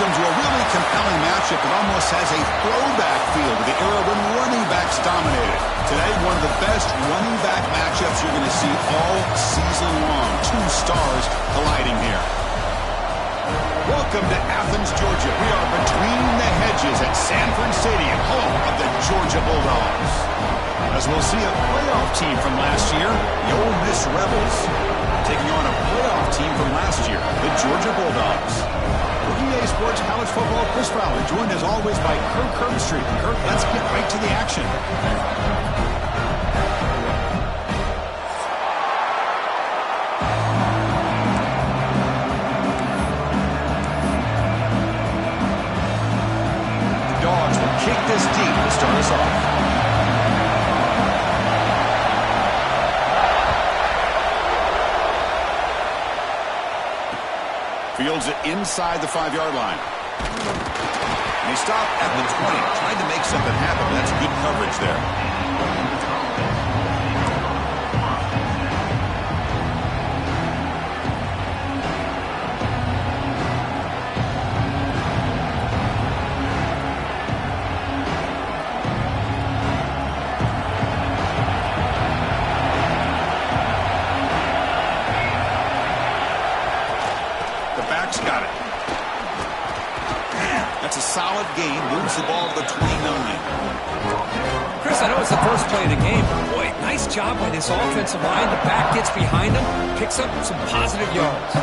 Welcome to a really compelling matchup that almost has a throwback feel to the era when running backs dominated. Today, one of the best running back matchups you're going to see all season long. Two stars colliding here. Welcome to Athens, Georgia. We are between the hedges at Sanford Stadium, home of the Georgia Bulldogs. As we'll see a playoff team from last year, the Ole Miss Rebels, taking on a playoff team from last year, the Georgia Bulldogs. For EA Sports College Football, Chris Fowler, joined as always by Kirk Herbstreit. Kirk, let's get right to the action. The Dogs will kick this deep to start us off. Fields it inside the 5-yard line. And they stop at the 20, trying to make something happen. That's good coverage there. Got it. That's a solid gain. Moves the ball to the 29. Chris, I know it's the first play of the game, but boy, nice job by this offensive line. The back gets behind him, picks up some positive yards.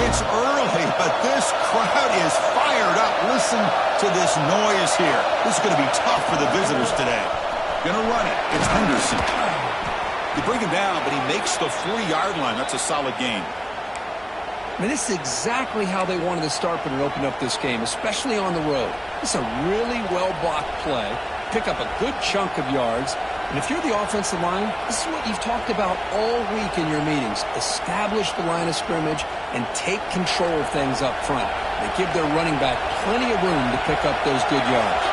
It's early, but this crowd is fired up. Listen to this noise here. This is going to be tough for the visitors today. Going to run it. It's Henderson. They bring him down, but he makes the 40-yard line. That's a solid gain. I mean, this is exactly how they wanted to start when it opened up this game, especially on the road. This is a really well-blocked play. Pick up a good chunk of yards. And if you're the offensive line, this is what you've talked about all week in your meetings. Establish the line of scrimmage and take control of things up front. They give their running back plenty of room to pick up those good yards.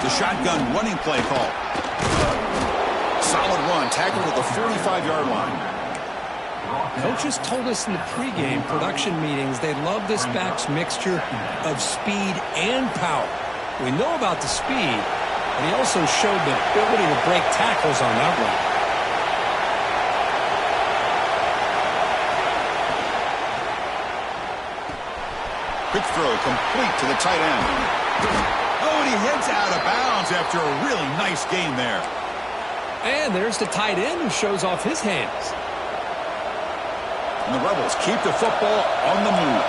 The shotgun running play call. Solid run, tackled at the 45-yard line. Coaches told us in the pregame production meetings they love this back's mixture of speed and power. We know about the speed, but he also showed the ability to break tackles on that run. Quick throw, complete to the tight end. Oh, and he heads out of bounds after a really nice game there. And there's the tight end who shows off his hands. And the Rebels keep the football on the move.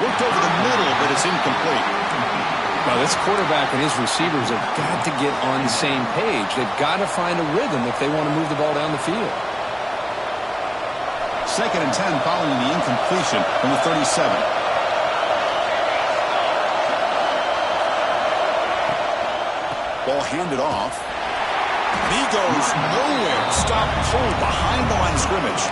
Worked over the middle, but it's incomplete. Now, this quarterback and his receivers have got to get on the same page. They've got to find a rhythm if they want to move the ball down the field. 2nd and 10 following the incompletion from the 37. Ball handed off. He goes nowhere. Stop pulled behind the line of scrimmage.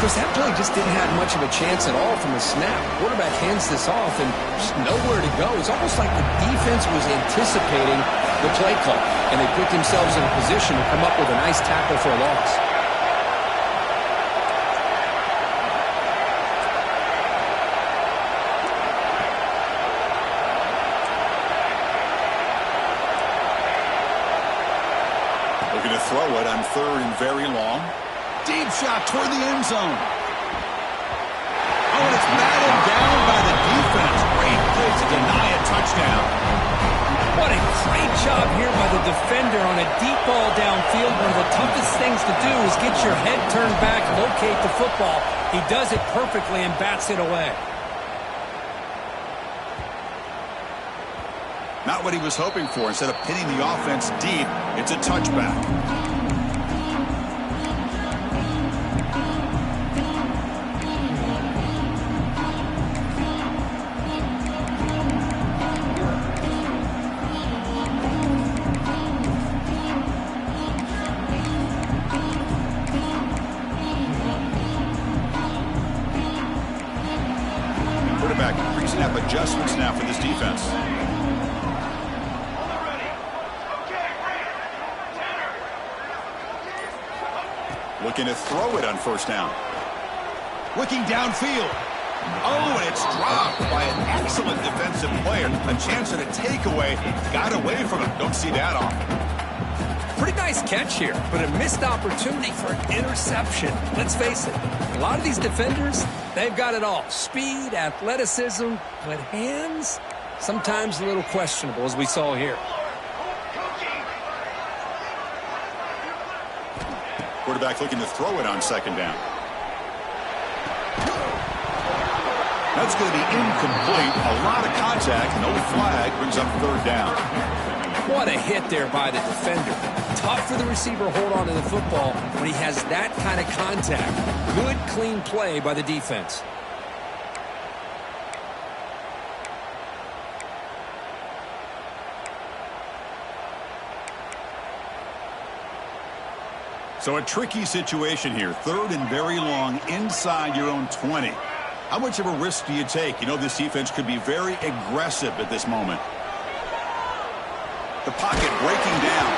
Because that play just didn't have much of a chance at all from the snap. The quarterback hands this off and just nowhere to go. It's almost like the defense was anticipating the play call, and they put themselves in a position to come up with a nice tackle for a loss. Looking to throw it on 3rd and very long. Deep shot toward the end zone. Oh, and it's batted down by the defense. Great play to deny a touchdown. What a great job here by the defender on a deep ball downfield. One of the toughest things to do is get your head turned back, locate the football. He does it perfectly and bats it away. Not what he was hoping for. Instead of pinning the offense deep, it's a touchback. Quarterback pre-snap adjustments now for this defense. Looking to throw it on first down. Looking downfield. Oh, and it's dropped by an excellent defensive player. A chance at a takeaway. Got away from him. Don't see that often. Pretty nice catch here, but a missed opportunity for an interception. Let's face it, a lot of these defenders, they've got it all. Speed, athleticism, but hands, sometimes a little questionable, as we saw here. Quarterback looking to throw it on second down. That's going to be incomplete. A lot of contact. No flag. Brings up third down. What a hit there by the defender. Tough for the receiver to hold on to the football when he has that kind of contact. Good, clean play by the defense. So a tricky situation here. Third and very long inside your own 20. How much of a risk do you take? You know this defense could be very aggressive at this moment. The pocket breaking down.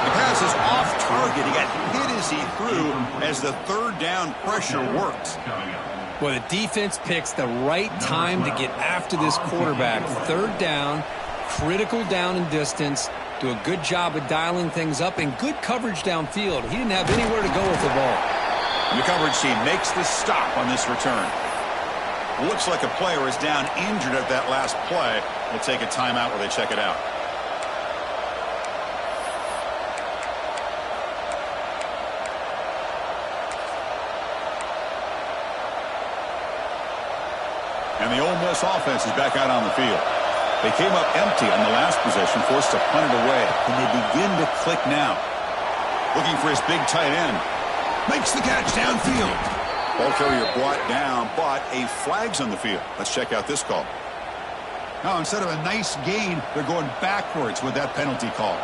The pass is off target. He got hit as he threw as the third down pressure worked. Well, the defense picks the right time to get after this quarterback. Third down, critical down and distance. Do a good job of dialing things up and good coverage downfield. He didn't have anywhere to go with the ball. And the coverage team makes the stop on this return. Looks like a player is down injured at that last play. We'll take a timeout while they check it out. And the Ole Miss offense is back out on the field. They came up empty on the last possession, forced to punt it away. And they begin to click now. Looking for his big tight end. Makes the catch downfield. Ball carrier brought down, but a flag's on the field. Let's check out this call. Now, instead of a nice gain, they're going backwards with that penalty call.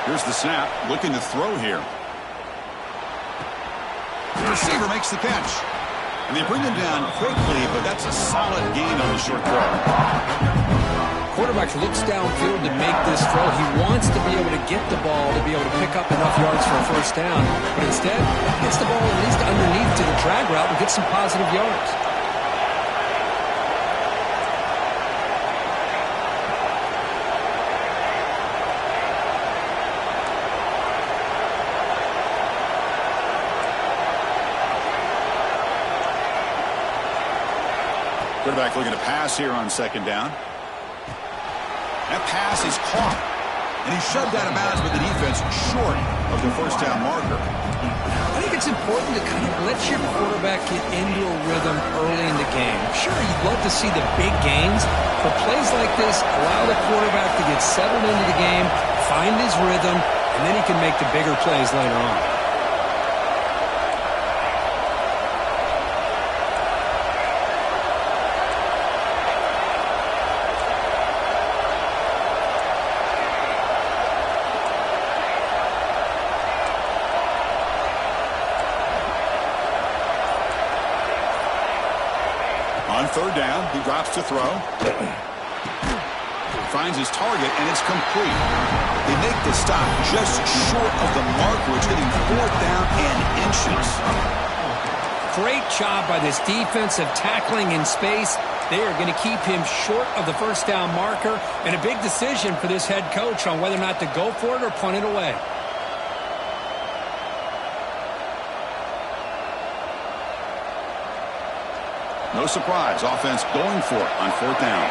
Here's the snap, looking to throw here. The receiver makes the catch. And they bring him down quickly, but that's a solid gain on the short throw. Quarterback looks downfield to make this throw. He wants to be able to get the ball to be able to pick up enough yards for a first down. But instead, gets the ball at least underneath to the drag route and gets some positive yards. Quarterback looking to pass here on second down. That pass is caught. And he shoved out of bounds with the defense short of the first down marker. I think it's important to kind of let your quarterback get into a rhythm early in the game. Sure, you'd love to see the big gains, but plays like this allow the quarterback to get settled into the game, find his rhythm, and then he can make the bigger plays later on. On third down, he drops to throw. Finds his target, and it's complete. They make the stop just short of the marker, which hitting fourth down and inches. Great job by this defensive tackling in space. They are going to keep him short of the first down marker, and a big decision for this head coach on whether or not to go for it or punt it away. No surprise, offense going for it on 4th down.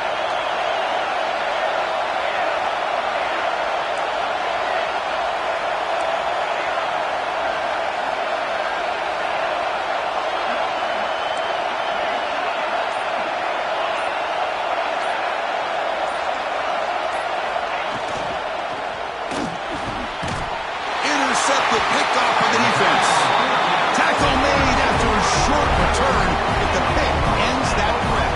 Intercepted, picked off by the defense. Tackle made after a short return, but the pick ends that threat.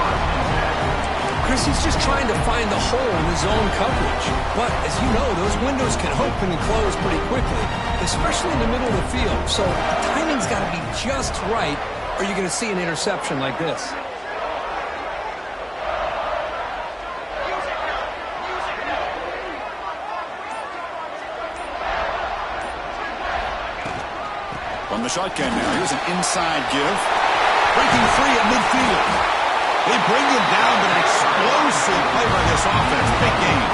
Chris, he's just trying to find the hole in his own coverage. But, as you know, those windows can open and close pretty quickly, especially in the middle of the field. So the timing's got to be just right, or you're going to see an interception like this. From the shotgun now, here's an inside give. Breaking free at midfield. They bring him down, but an explosive play by this offense. Big game.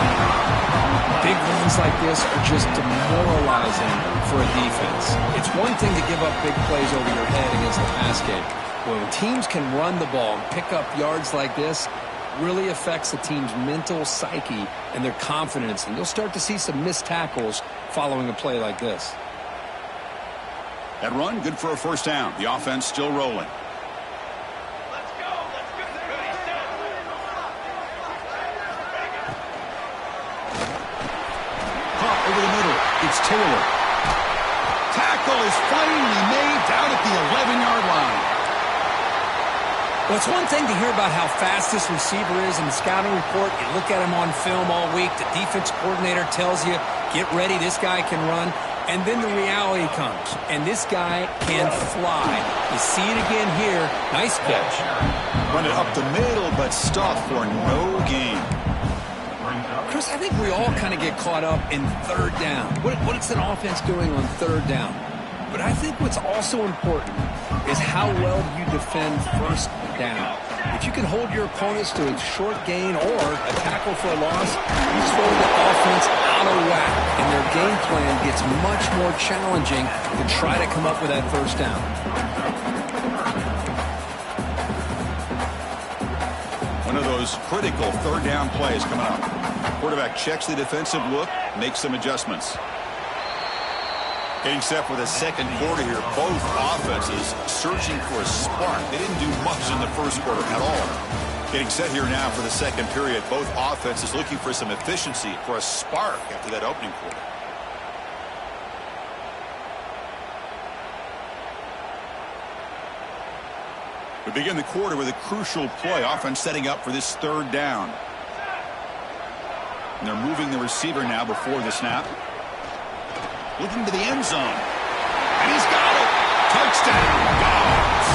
Big runs like this are just demoralizing for a defense. It's one thing to give up big plays over your head against the pass game. When teams can run the ball and pick up yards like this, really affects the team's mental psyche and their confidence. And you'll start to see some missed tackles following a play like this. That run, good for a first down. The offense still rolling. Caught over the middle. It's Taylor. Tackle is finally made down at the 11-yard line. Well, it's one thing to hear about how fast this receiver is in the scouting report. You look at him on film all week. The defense coordinator tells you, get ready, this guy can run. And then the reality comes, and this guy can fly. You see it again here. Nice catch. Run it up the middle, but stuffed for no gain. Chris, I think we all kind of get caught up in 3rd down. What's an offense doing on 3rd down? But I think what's also important is how well you defend 1st down. If you can hold your opponents to a short gain or a tackle for a loss, you throw the offense out of whack, and their game plan gets much more challenging to try to come up with that 1st down. One of those critical 3rd down plays coming up. Quarterback checks the defensive look, makes some adjustments. Getting set for the second quarter here. Both offenses searching for a spark. They didn't do much in the first quarter at all. Getting set here now for the second period. Both offenses looking for some efficiency, for a spark after that opening quarter. We begin the quarter with a crucial play. Offense setting up for this 3rd down. And they're moving the receiver now before the snap. Looking to the end zone. And he's got it. Touchdown, Dogs.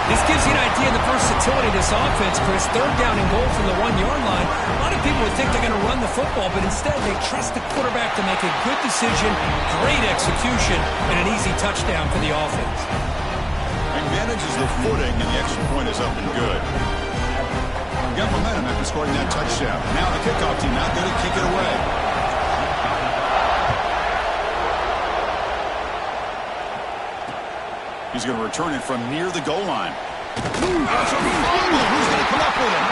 This gives you an idea of the versatility of this offense, Chris. 3rd down and goal from the 1-yard line. A lot of people would think they're going to run the football, but instead they trust the quarterback to make a good decision, great execution, and an easy touchdown for the offense. And manages the footing, and the extra point is up and good. Got momentum after scoring that touchdown. Now the kickoff team not going to kick it away. He's going to return it from near the goal line. That's a fumble. Who's going to come up with it?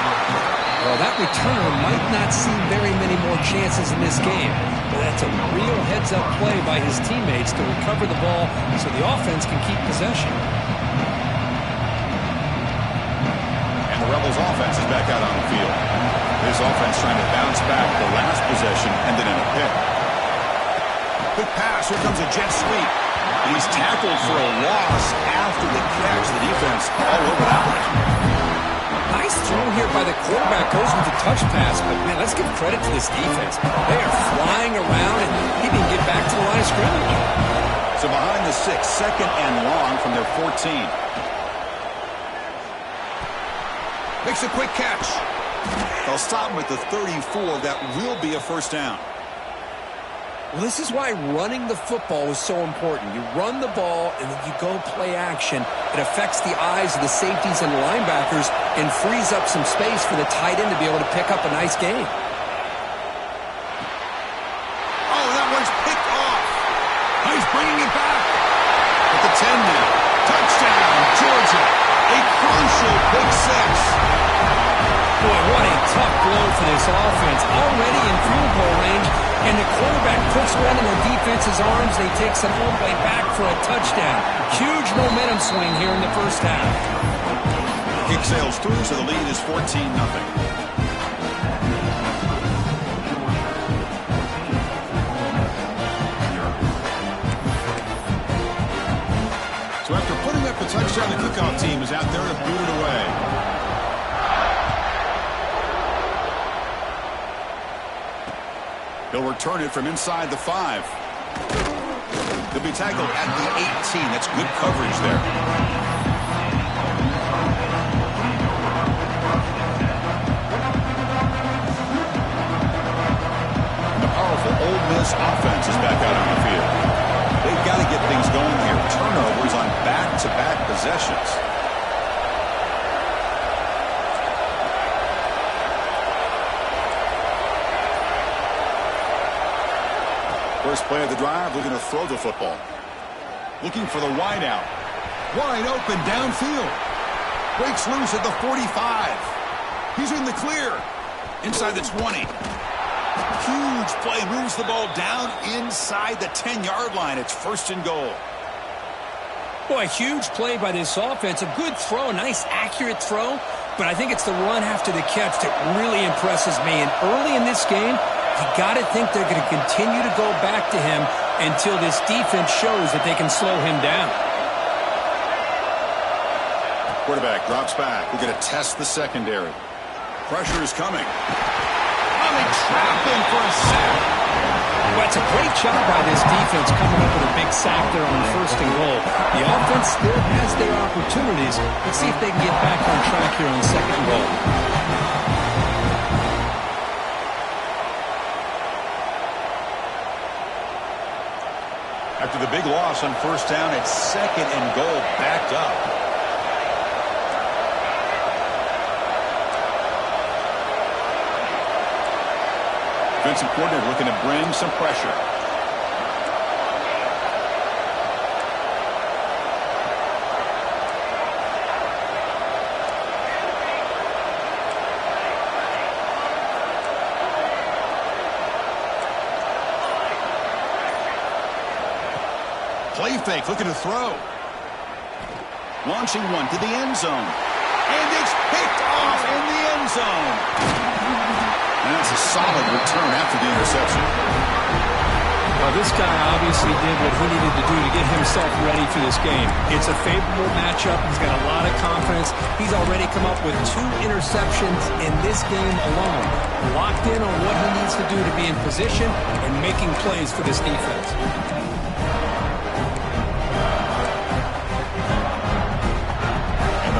Well, that returner might not see very many more chances in this game, but that's a real heads-up play by his teammates to recover the ball so the offense can keep possession. And the Rebels offense is back out on the field. This offense trying to bounce back. The last possession ended in a pick. Quick pass. Here comes a jet sweep. And he's tackled for a loss after the catch. The defense all over that one. Nice throw here by the quarterback. Goes with the touch pass. But, man, let's give credit to this defense. They are flying around, and he didn't get back to the line of scrimmage. So behind the 6, 2nd and long from their 14. Makes a quick catch. They'll stop him at the 34. That will be a first down. Well, this is why running the football is so important. You run the ball, and then you go play action. It affects the eyes of the safeties and the linebackers and frees up some space for the tight end to be able to pick up a nice gain. Oh, that one's picked off. He's bringing it back. At the 10 now. Touchdown, Georgia. A crucial pick six. Boy, what a tough blow for this offense. Already in field goal range, and the quarterback puts one in the defense's arms, and he takes it all the way back for a touchdown. Huge momentum swing here in the first half. Kick sails through, so the lead is 14-0. So after putting up the touchdown, the kickoff team is out there to boot it away. He'll return it from inside the 5. He'll be tackled at the 18. That's good coverage there. And the powerful Ole Miss offense is back out on the field. They've got to get things going here. Turnovers on back-to-back possessions. First play of the drive, looking to throw the football. Looking for the wide out. Wide open downfield. Breaks loose at the 45. He's in the clear. Inside the 20. Huge play. Moves the ball down inside the 10-yard line. It's 1st and goal. Boy, huge play by this offense. A good throw, a nice accurate throw. But I think it's the run after the catch that really impresses me. And early in this game, you got to think they're going to continue to go back to him until this defense shows that they can slow him down. Quarterback drops back. We're going to test the secondary. Pressure is coming. Oh, they trap him for a sack. Well, it's a great job by this defense coming up with a big sack there on 1st and goal. The offense still has their opportunities. Let's see if they can get back on track here on 2nd and goal. After the big loss on 1st down, it's 2nd and goal, backed up. Defensive coordinator looking to bring some pressure. Play fake, looking to throw. Launching one to the end zone. And it's picked off in the end zone. And that's a solid return after the interception. Well, this guy obviously did what he needed to do to get himself ready for this game. It's a favorable matchup. He's got a lot of confidence. He's already come up with 2 interceptions in this game alone. Locked in on what he needs to do to be in position and making plays for this defense.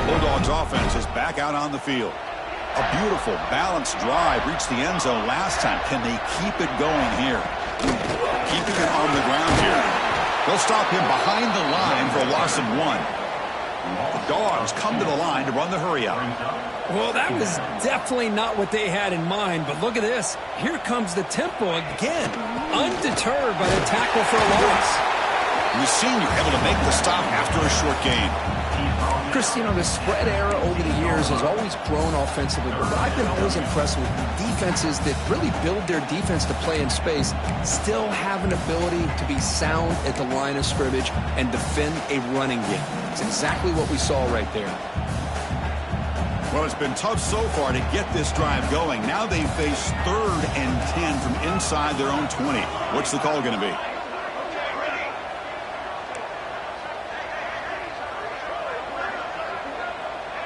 Bulldogs offense is back out on the field. A beautiful, balanced drive reached the end zone last time. Can they keep it going here? Keeping it on the ground here. They'll stop him behind the line for a loss of 1. The Dogs come to the line to run the hurry out. Well, that was definitely not what they had in mind, but look at this. Here comes the tempo again. Undeterred by the tackle for a loss. And the senior able to make the stop after a short gain. Chris, you know, the spread era over the years has always grown offensively, but I've been always impressed with defenses that really build their defense to play in space, still have an ability to be sound at the line of scrimmage and defend a running game. It's exactly what we saw right there. Well, it's been tough so far to get this drive going. Now they face 3rd and 10 from inside their own 20. What's the call going to be?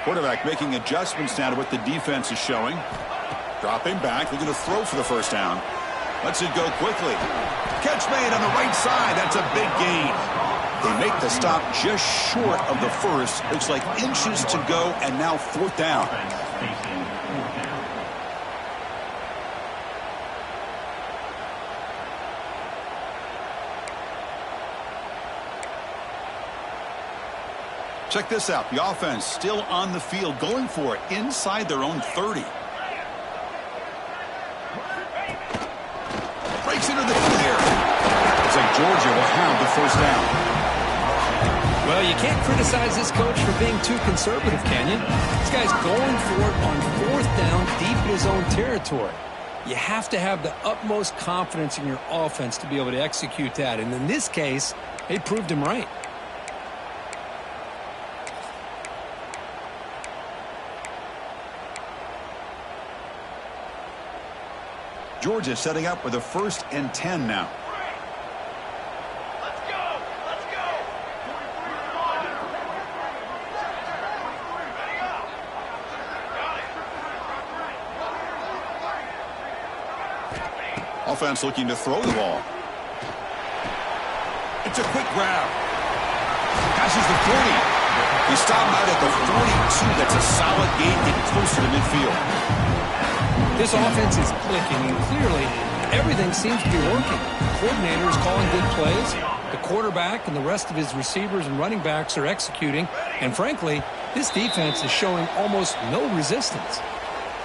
Quarterback making adjustments now to what the defense is showing. Dropping back, looking to throw for the 1st down. Lets it go quickly. Catch made on the right side. That's a big gain. They make the stop just short of the 1st. Looks like inches to go, and now 4th down. Check this out. The offense still on the field, going for it inside their own 30. Breaks into the clear. Looks like Georgia will have the first down. Well, you can't criticize this coach for being too conservative, can you? This guy's going for it on 4th down deep in his own territory. You have to have the utmost confidence in your offense to be able to execute that. And in this case, they proved him right. Georgia setting up with a 1st and 10 now. Let's go! Let's go! Offense looking to throw the ball. It's a quick grab. Passes the 40. He stopped out at the 42. That's a solid gain, getting closer to midfield. This offense is clicking, and clearly everything seems to be working. The coordinator is calling good plays. The quarterback and the rest of his receivers and running backs are executing. And frankly, this defense is showing almost no resistance.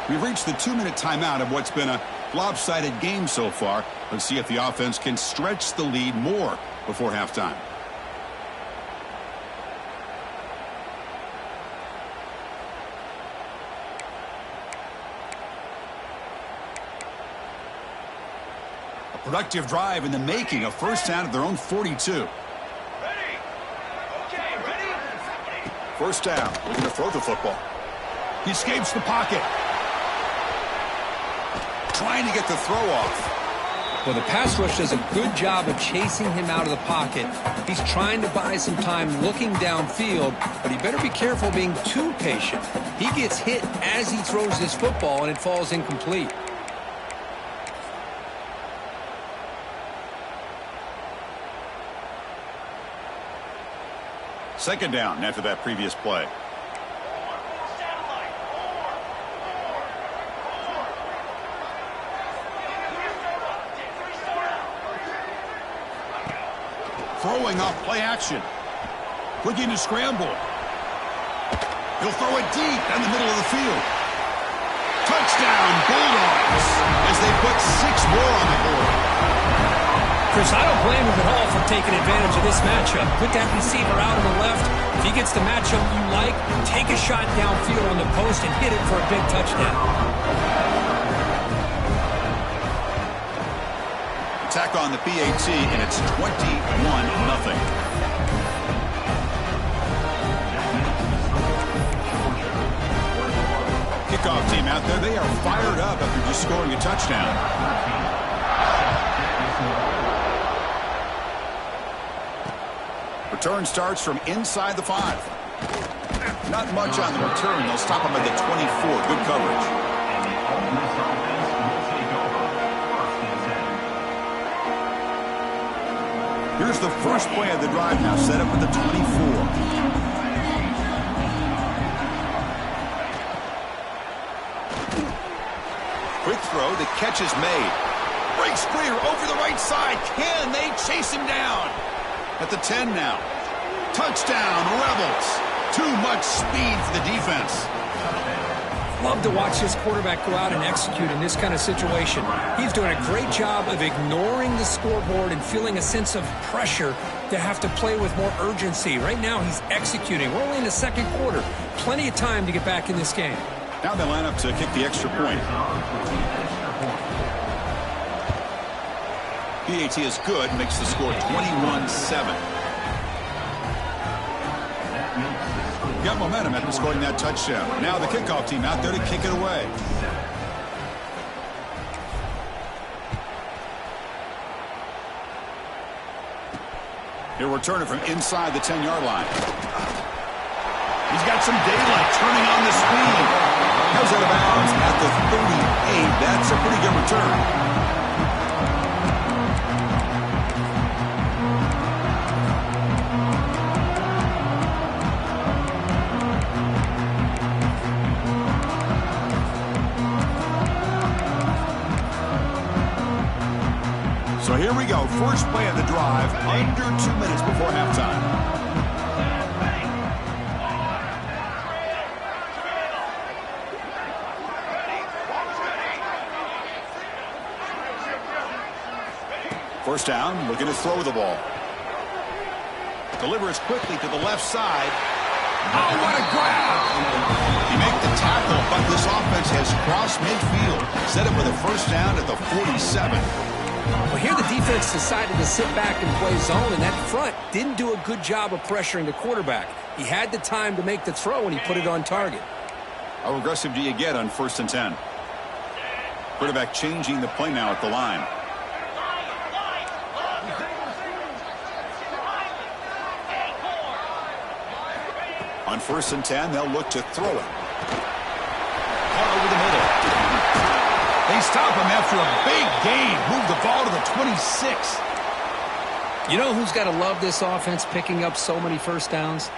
We've reached the 2-minute timeout of what's been a lopsided game so far. Let's see if the offense can stretch the lead more before halftime. A productive drive in the making, a first down at their own 42. Ready? Okay, ready? First down, looking to throw the football. He escapes the pocket. Trying to get the throw off. Well, the pass rush does a good job of chasing him out of the pocket. He's trying to buy some time looking downfield, but he better be careful being too patient. He gets hit as he throws this football, and it falls incomplete. Second down after that previous play. Throwing off play action. Looking to scramble. He'll throw it deep down the middle of the field. Touchdown, Bulldogs, as they put 6 more on the board. Chris, I don't blame him at all for taking advantage of this matchup. Put that receiver out on the left. If he gets the matchup you like, take a shot downfield on the post and hit it for a big touchdown. Attack on the PAT, and it's 21-0. Kickoff team out there, they are fired up after just scoring a touchdown. Return starts from inside the 5. Not much on the return. They'll stop him at the 24. Good coverage. Here's the first play of the drive now, set up at the 24. Quick throw, the catch is made. Breaks clear over the right side. Can they chase him down? At the 10 now. Touchdown, Rebels. Too much speed for the defense. Love to watch this quarterback go out and execute in this kind of situation. He's doing a great job of ignoring the scoreboard and feeling a sense of pressure to have to play with more urgency. Right now, he's executing. We're only in the second quarter. Plenty of time to get back in this game. Now they line up to kick the extra point. PAT is good, makes the score 21-7. Got momentum after scoring that touchdown. Now the kickoff team out there to kick it away. He'll return it from inside the 10-yard line. He's got some daylight turning on the speed. Goes out of bounds at the 38. That's a pretty good return. So here we go. First play of the drive, under 2 minutes before halftime. First down, looking to throw the ball. Delivers quickly to the left side. Oh, what a grab! He made the tackle, but this offense has crossed midfield. Set up with a first down at the 47. Well, here the defense decided to sit back and play zone, and that front didn't do a good job of pressuring the quarterback. He had the time to make the throw, and he put it on target. How aggressive do you get on 1st and 10? Quarterback changing the play now at the line. On 1st and 10, they'll look to throw it. Caught over the middle. They stop him after a big gain. Move the ball to the 26. You know who's got to love this offense picking up so many first downs?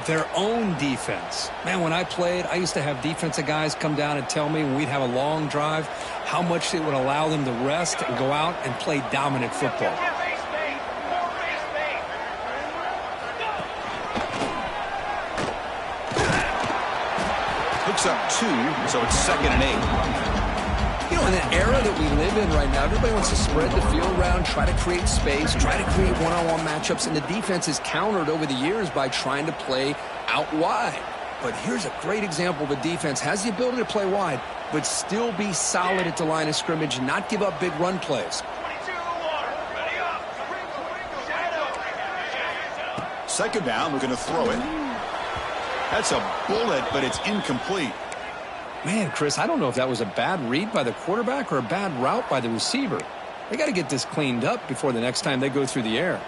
Their own defense. Man, when I played, I used to have defensive guys come down and tell me when we'd have a long drive how much it would allow them to rest and go out and play dominant football. Picks up 2, so it's 2nd and 8. You know, in the era that we live in right now, everybody wants to spread the field around, try to create space, try to create one-on-one matchups, and the defense is countered over the years by trying to play out wide. But here's a great example of a defense has the ability to play wide, but still be solid at the line of scrimmage and not give up big run plays. 2nd down, we're going to throw it. That's a bullet, but it's incomplete. Man, Chris, I don't know if that was a bad read by the quarterback or a bad route by the receiver. They got to get this cleaned up before the next time they go through the air.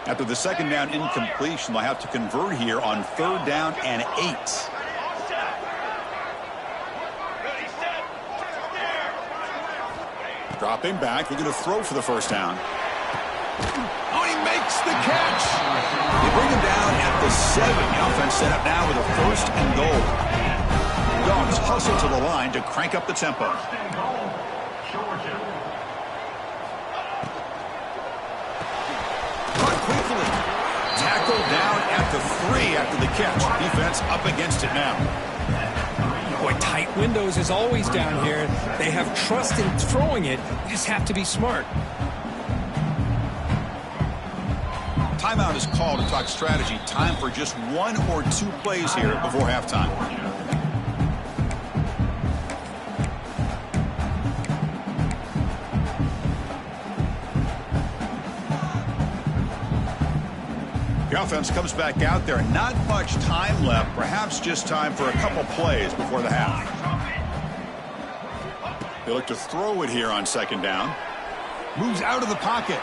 After the 2nd down incompletion, they'll have to convert here on 3rd down and 8. Dropping back, they're going to throw for the 1st down. Oh, he makes the catch. They bring him down at the 7. The offense set up now with a 1st and goal. Dogs hustle to the line to crank up the tempo. Caught quickly. Tackled down at the 3 after the catch. Defense up against it now. Boy, tight windows is always down here. They have trust in throwing it. You just have to be smart. Timeout is called to talk strategy. Time for just 1 or 2 plays here before halftime. The offense comes back out there. Not much time left. Perhaps just time for a couple plays before the half. They look to throw it here on 2nd down. Moves out of the pocket.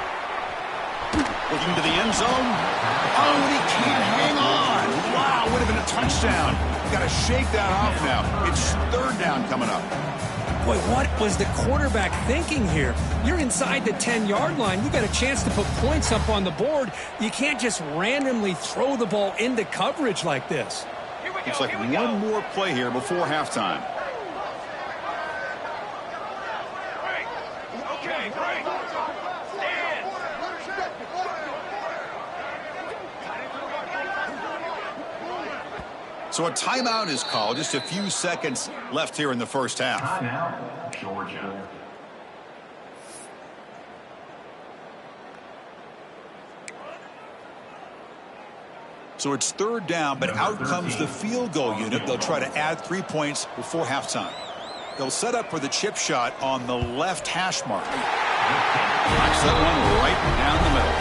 Looking to the end zone. Oh, and he can't hang on. Wow, would have been a touchdown. Got to shake that off now. It's 3rd down coming up. Boy, what was the quarterback thinking here? You're inside the 10-yard line. You got a chance to put points up on the board. You can't just randomly throw the ball into coverage like this. Looks like one more play here before halftime. Okay, great. Stand. So a timeout is called. Just a few seconds left here in the first half. Timeout, Georgia. So it's 3rd down, but out comes the field goal unit. They'll try to add 3 points before halftime. They'll set up for the chip shot on the left hash mark. Knocks that one right down the middle.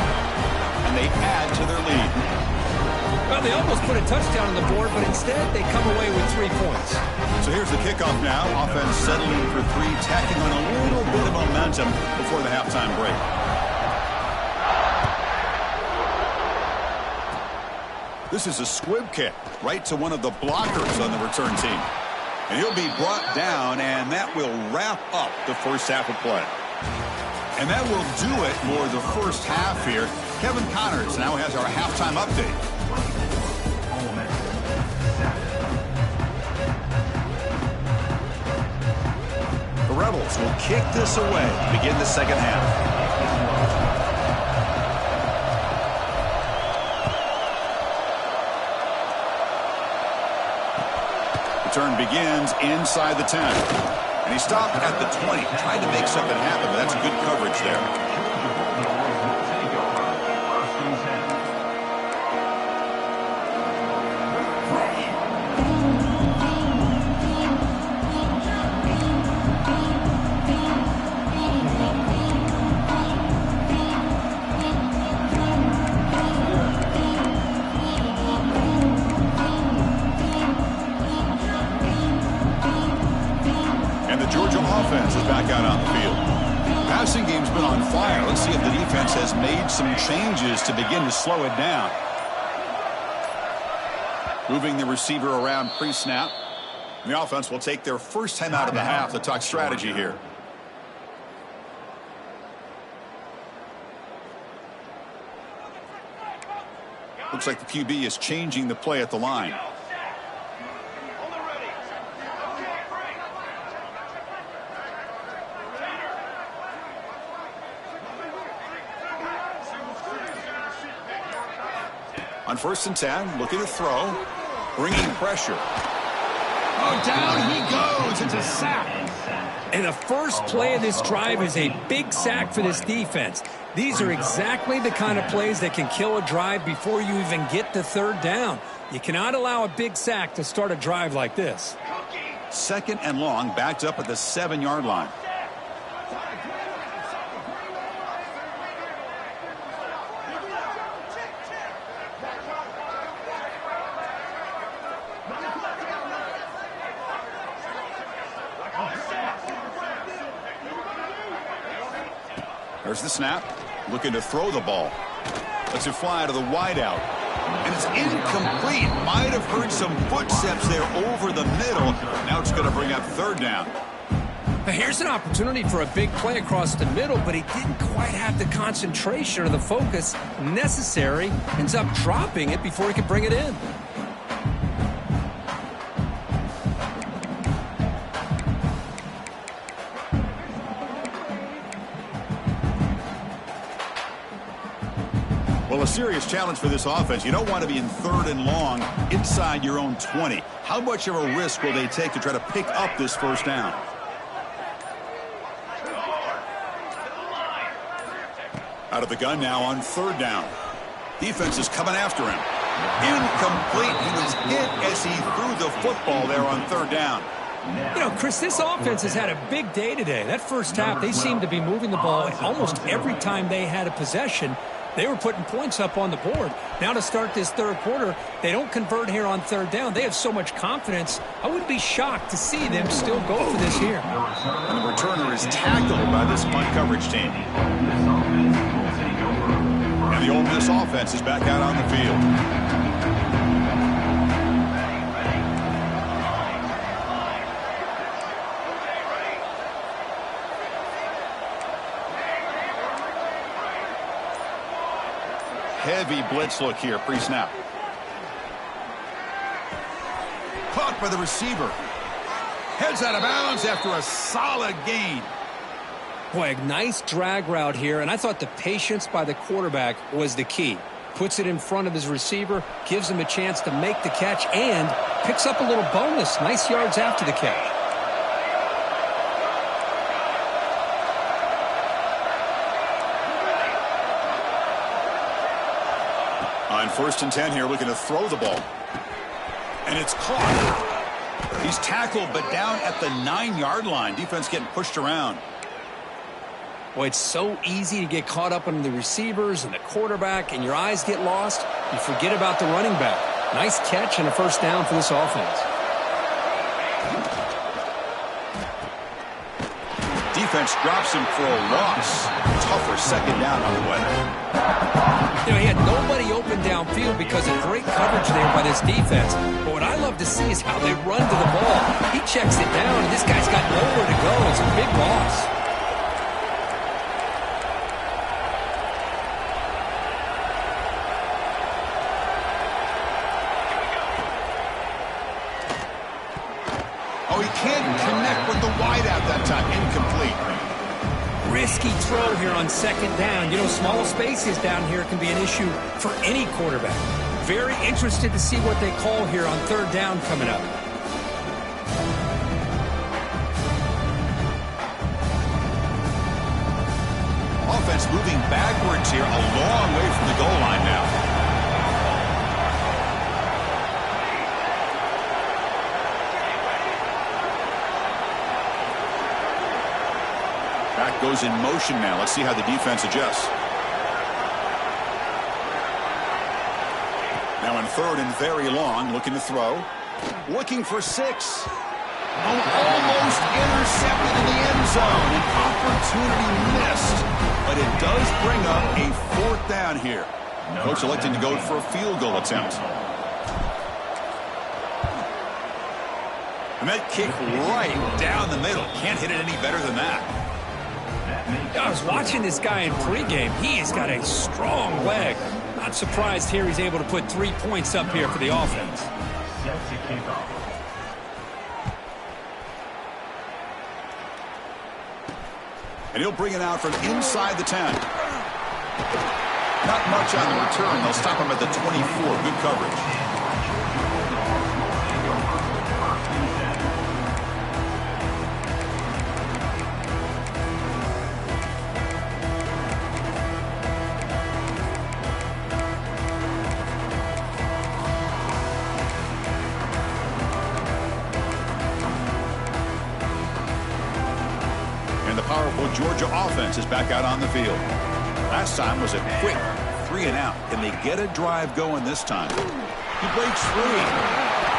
And they add to their lead. Well, they almost put a touchdown on the board, but instead they come away with 3 points. So here's the kickoff now. Offense settling for 3, tacking on a little bit of momentum before the halftime break. This is a squib kick right to one of the blockers on the return team. And he'll be brought down, and that will wrap up the first half of play. And that will do it for the first half here. Kevin Connors now has our halftime update. The Rebels will kick this away to begin the second half. Return begins inside the 10. And he stopped at the 20. Tried to make something happen, but that's good coverage there. passing game's been on fire. Let's see if the defense has made some changes to begin to slow it down. Moving the receiver around pre-snap. The offense will take their first time out of the half to talk strategy here. Looks like the QB is changing the play at the line. On 1st and 10, looking to throw, bringing pressure. Oh, down he goes. It's a sack. And the first play of this drive is a big sack for this defense. These are exactly the kind of plays that can kill a drive before you even get to 3rd down. You cannot allow a big sack to start a drive like this. 2nd and long, backed up at the 7-yard line. There's the snap. Looking to throw the ball. Lets it fly to the wideout. And it's incomplete. Might have heard some footsteps there over the middle. Now it's going to bring up 3rd down. Here's an opportunity for a big play across the middle, but he didn't quite have the concentration or the focus necessary. Ends up dropping it before he could bring it in. Well, a serious challenge for this offense. You don't want to be in 3rd and long inside your own 20. How much of a risk will they take to try to pick up this 1st down? Out of the gun now on 3rd down. Defense is coming after him. Incomplete. He was hit as he threw the football there on 3rd down. You know, Chris, this offense has had a big day today. That first half, they seemed to be moving the ball almost every time they had a possession. They were putting points up on the board. Now to start this 3rd quarter, they don't convert here on 3rd down. They have so much confidence. I wouldn't be shocked to see them still go for this here. And the returner is tackled by this punt coverage team. And the Ole Miss offense is back out on the field. Heavy blitz look here, pre-snap. Caught by the receiver. Heads out of bounds after a solid gain. Boy, a nice drag route here, and I thought the patience by the quarterback was the key. Puts it in front of his receiver, gives him a chance to make the catch, and picks up a little bonus. Nice yards after the catch. On 1st and 10 here, looking to throw the ball. And it's caught. He's tackled, but down at the 9-yard line. Defense getting pushed around. Boy, it's so easy to get caught up in the receivers and the quarterback, and your eyes get lost. You forget about the running back. Nice catch and a 1st down for this offense. Defense drops him for a loss. Tougher 2nd down on the way. You know, he had nobody open downfield because of great coverage there by this defense. But what I love to see is how they run to the ball. He checks it down, and this guy's got nowhere to go. It's a big loss. Oh, he can't connect with the wideout that time. Incomplete. Risky throw here on 2nd down. You know, small spaces down here can be an issue for any quarterback. Very interested to see what they call here on 3rd down coming up. Offense moving backwards here, a long way from the goal line now. Back goes in motion now. Let's see how the defense adjusts. Now in 3rd and very long, looking to throw. Looking for 6. Oh, almost intercepted in the end zone. An opportunity missed. But it does bring up a 4th down here. Coach electing to go for a field goal attempt. And that kick right down the middle. Can't hit it any better than that. I was watching this guy in pregame. He has got a strong leg. Not surprised here he's able to put 3 points up here for the offense. And he'll bring it out from inside the 10. Not much on the return. They'll stop him at the 24. Good coverage. Powerful Georgia offense is back out on the field. Last time was a quick 3-and-out. Can they get a drive going this time? He breaks free.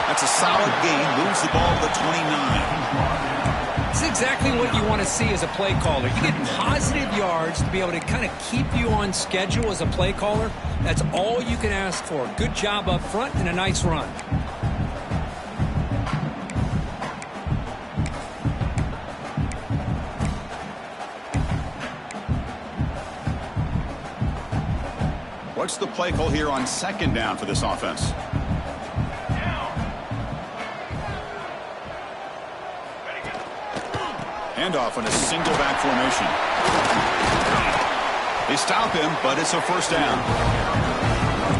That's a solid gain. Moves the ball to the 29. It's exactly what you want to see as a play caller. You get positive yards to be able to kind of keep you on schedule as a play caller. That's all you can ask for. Good job up front and a nice run. What's the play call here on 2nd down for this offense? Handoff on a single back formation. They stop him, but it's a 1st down.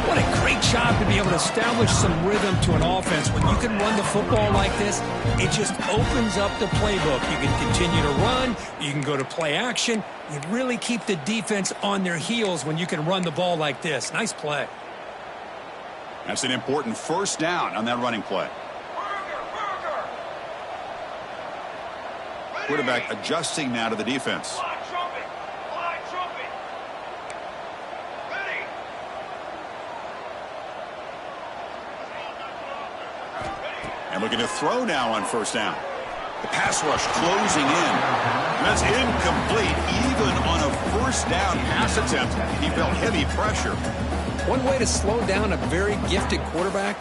What a great job to be able to establish some rhythm to an offense. When you can run the football like this, it just opens up the playbook. You can continue to run. You can go to play action. You really keep the defense on their heels when you can run the ball like this. Nice play. That's an important 1st down on that running play. Quarterback adjusting now to the defense. And looking to throw now on 1st down. The pass rush closing in. That's incomplete. Even on a 1st down pass attempt, he felt heavy pressure. One way to slow down a very gifted quarterback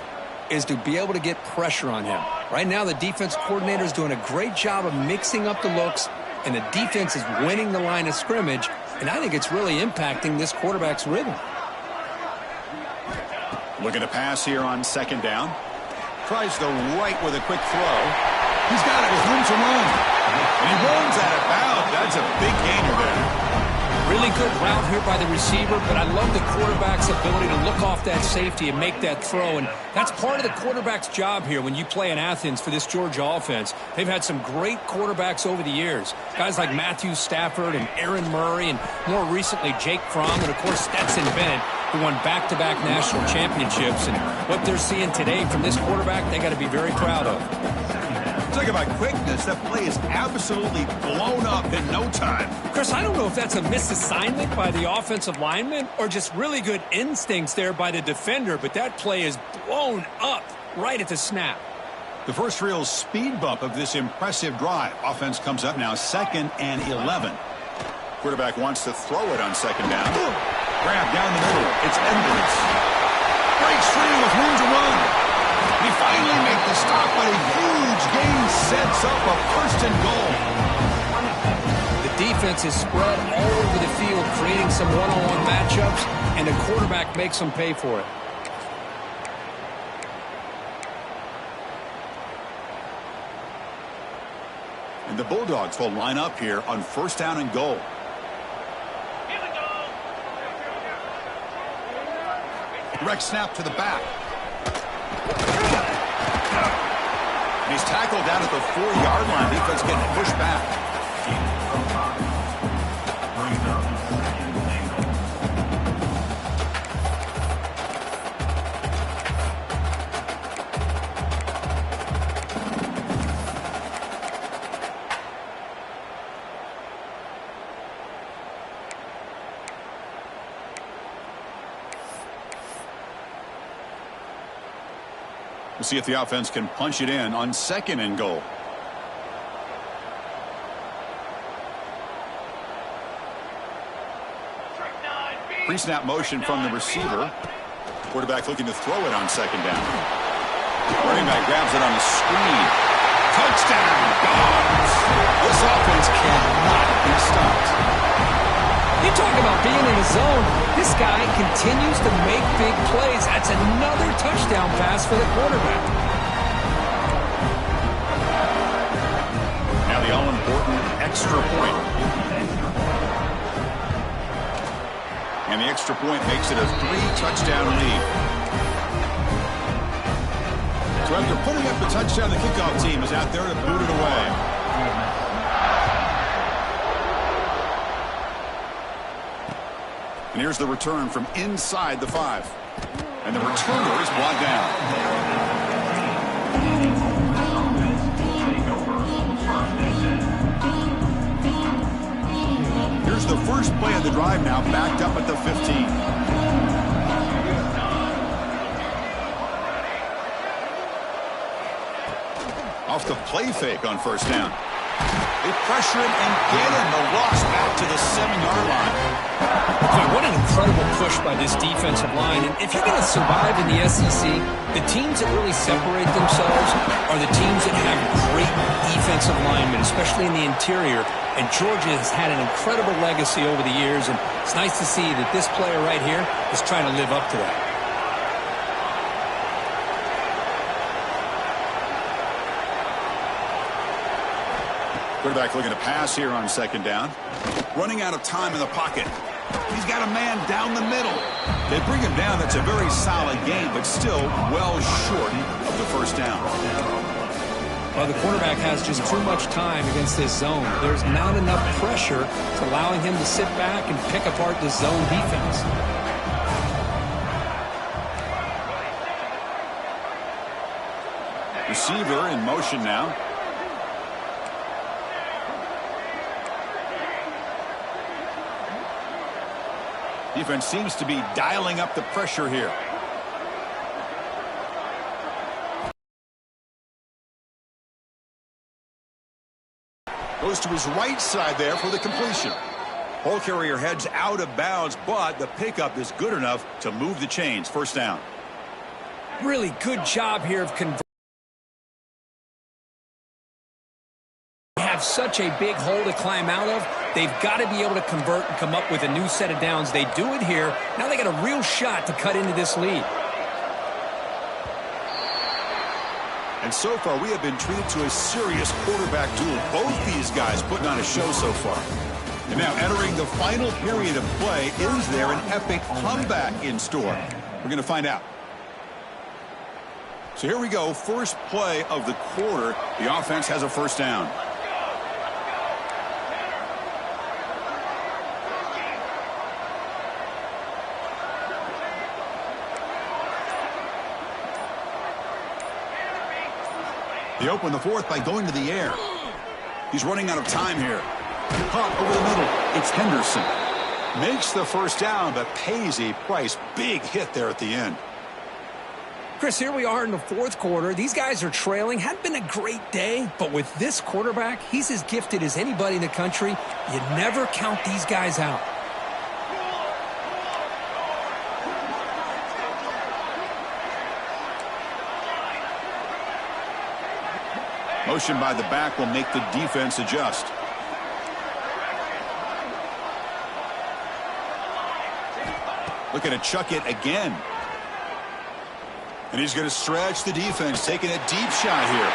is to be able to get pressure on him. Right now, the defense coordinator is doing a great job of mixing up the looks, and the defense is winning the line of scrimmage, and I think it's really impacting this quarterback's rhythm. Looking to pass here on 2nd down. Tries the right with a quick throw. He's got it with room to run. And he runs out of bounds. That's a big gainer there. Really good route here by the receiver, but I love the quarterback's ability to look off that safety and make that throw. And that's part of the quarterback's job here when you play in Athens for this Georgia offense. They've had some great quarterbacks over the years. Guys like Matthew Stafford and Aaron Murray, and more recently Jake Fromm, and of course Stetson Bennett, who won back-to-back national championships. And what they're seeing today from this quarterback, they got to be very proud of. Talk about quickness. That play is absolutely blown up in no time. Chris, I don't know if that's a misassignment by the offensive lineman or just really good instincts there by the defender, but that play is blown up right at the snap. The first real speed bump of this impressive drive. Offense comes up now 2nd and 11. Quarterback wants to throw it on 2nd down. Grab down the middle. It's Edwards. Breaks free with room to run. He finally makes the stop, but a huge gain sets up a 1st and goal. The defense is spread all over the field, creating some one-on-one matchups, and the quarterback makes them pay for it. And the Bulldogs will line up here on 1st down and goal. Direct snap to the back. And he's tackled down at the 4-yard line. Defense getting pushed back. We'll see if the offense can punch it in on 2nd and goal. Pre-snap motion from the receiver. Quarterback looking to throw it on second down. Running back grabs it on the screen. Touchdown, Dogs! This offense cannot be stopped. You talk about being in the zone. This guy continues to make big plays. That's another touchdown pass for the quarterback. Now the all-important extra point. And the extra point makes it a 3-touchdown lead. So after putting up the touchdown, the kickoff team is out there to boot it away. And here's the return from inside the 5. And the returner is brought down. Here's the first play of the drive now, backed up at the 15. Off the play fake on first down. They pressure him and get him. The loss back to the 7-yard line. Boy, what an incredible push by this defensive line. And if you're going to survive in the SEC, the teams that really separate themselves are the teams that have great defensive linemen, especially in the interior. And Georgia has had an incredible legacy over the years, and it's nice to see that this player right here is trying to live up to that. Quarterback looking to pass here on second down. Running out of time in the pocket. He's got a man down the middle. They bring him down. That's a very solid game, but still well short of the first down. Well, the quarterback has just too much time against this zone. There's not enough pressure to allowing him to sit back and pick apart the zone defense. Receiver in motion now. Defense seems to be dialing up the pressure here. Goes to his right side there for the completion. Ball carrier heads out of bounds, but the pickup is good enough to move the chains. First down. Really good job here of converting. They have such a big hole to climb out of. They've got to be able to convert and come up with a new set of downs. They do it here. Now they got a real shot to cut into this lead. And so far, we have been treated to a serious quarterback duel. Both these guys putting on a show so far. And now entering the final period of play, is there an epic comeback in store? We're going to find out. So here we go. First play of the quarter. The offense has a first down. They open the fourth by going to the air. He's running out of time here. Caught over the middle. It's Henderson. Makes the first down, but pays a price. Big hit there at the end. Chris, here we are in the fourth quarter. These guys are trailing. Hadn't been a great day, but with this quarterback, he's as gifted as anybody in the country. You never count these guys out. Motion by the back will make the defense adjust. Looking to chuck it again. And he's going to stretch the defense, taking a deep shot here.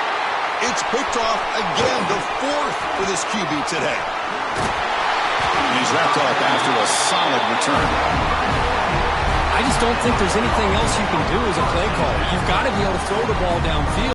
It's picked off again, the fourth for this QB today. And he's wrapped up after a solid return. I just don't think there's anything else you can do as a play caller. You've got to be able to throw the ball downfield.